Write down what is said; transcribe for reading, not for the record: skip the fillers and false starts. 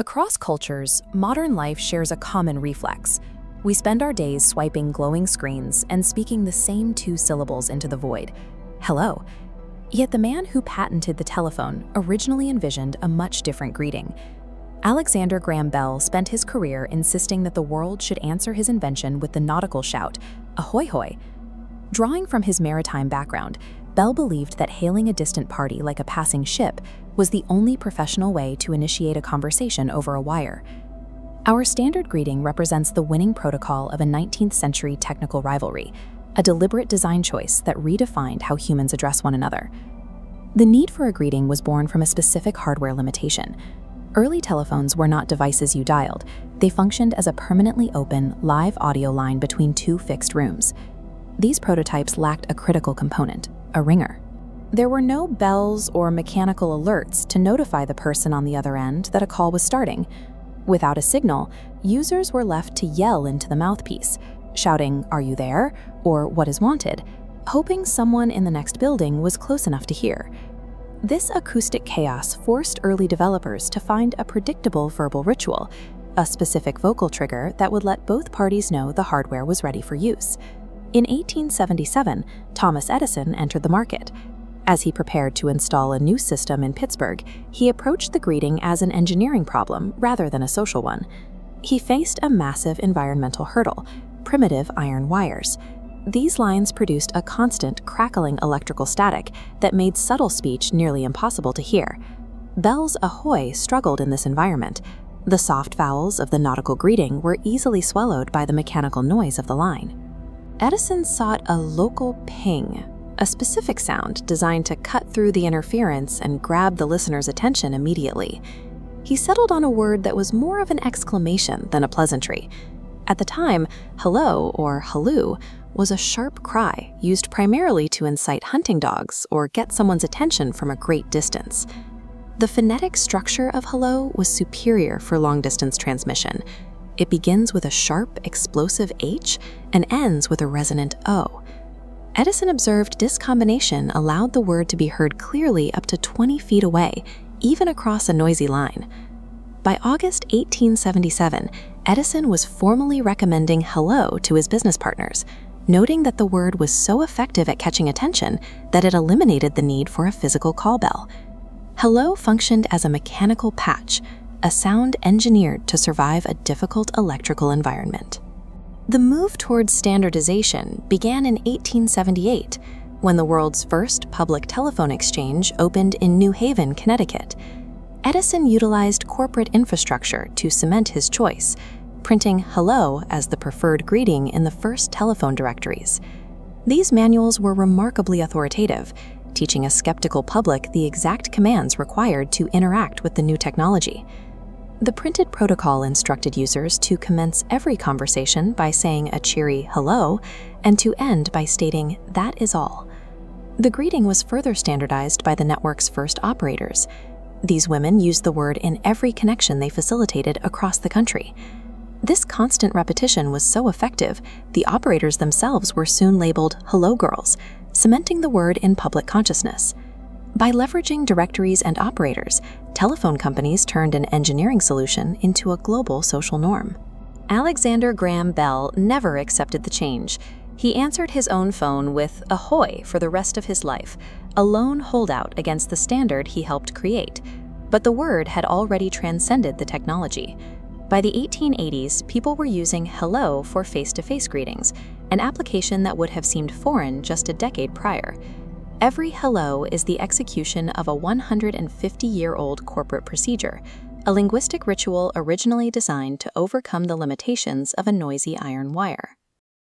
Across cultures, modern life shares a common reflex. We spend our days swiping glowing screens and speaking the same two syllables into the void, hello. Yet the man who patented the telephone originally envisioned a much different greeting. Alexander Graham Bell spent his career insisting that the world should answer his invention with the nautical shout, Ahoy-hoy. Drawing from his maritime background, Bell believed that hailing a distant party like a passing ship was the only professional way to initiate a conversation over a wire. Our standard greeting represents the winning protocol of a 19th century technical rivalry, a deliberate design choice that redefined how humans address one another. The need for a greeting was born from a specific hardware limitation. Early telephones were not devices you dialed. They functioned as a permanently open, live audio line between two fixed rooms. These prototypes lacked a critical component, a ringer. There were no bells or mechanical alerts to notify the person on the other end that a call was starting. Without a signal, users were left to yell into the mouthpiece, shouting, "Are you there?" or "What is wanted?" hoping someone in the next building was close enough to hear. This acoustic chaos forced early developers to find a predictable verbal ritual, a specific vocal trigger that would let both parties know the hardware was ready for use. In 1877, Thomas Edison entered the market. As he prepared to install a new system in Pittsburgh, he approached the greeting as an engineering problem rather than a social one. He faced a massive environmental hurdle: primitive iron wires. These lines produced a constant, crackling electrical static that made subtle speech nearly impossible to hear. Bell's ahoy struggled in this environment. The soft vowels of the nautical greeting were easily swallowed by the mechanical noise of the line. Edison sought a local ping, a specific sound designed to cut through the interference and grab the listener's attention immediately. He settled on a word that was more of an exclamation than a pleasantry. At the time, hello or halloo was a sharp cry used primarily to incite hunting dogs or get someone's attention from a great distance. The phonetic structure of hello was superior for long-distance transmission. It begins with a sharp, explosive H and ends with a resonant O. Edison observed this combination allowed the word to be heard clearly up to 20 feet away, even across a noisy line. By August 1877, Edison was formally recommending hello to his business partners, noting that the word was so effective at catching attention that it eliminated the need for a physical call bell. Hello functioned as a mechanical patch, a sound engineered to survive a difficult electrical environment. The move towards standardization began in 1878, when the world's first public telephone exchange opened in New Haven, Connecticut. Edison utilized corporate infrastructure to cement his choice, printing hello as the preferred greeting in the first telephone directories. These manuals were remarkably authoritative, teaching a skeptical public the exact commands required to interact with the new technology. The printed protocol instructed users to commence every conversation by saying a cheery hello and to end by stating, "That is all." The greeting was further standardized by the network's first operators. These women used the word in every connection they facilitated across the country. This constant repetition was so effective, the operators themselves were soon labeled "hello girls," cementing the word in public consciousness. By leveraging directories and operators, telephone companies turned an engineering solution into a global social norm. Alexander Graham Bell never accepted the change. He answered his own phone with "ahoy" for the rest of his life, a lone holdout against the standard he helped create. But the word had already transcended the technology. By the 1880s, people were using hello for face-to-face greetings, an application that would have seemed foreign just a decade prior. Every hello is the execution of a 150-year-old corporate procedure, a linguistic ritual originally designed to overcome the limitations of a noisy iron wire.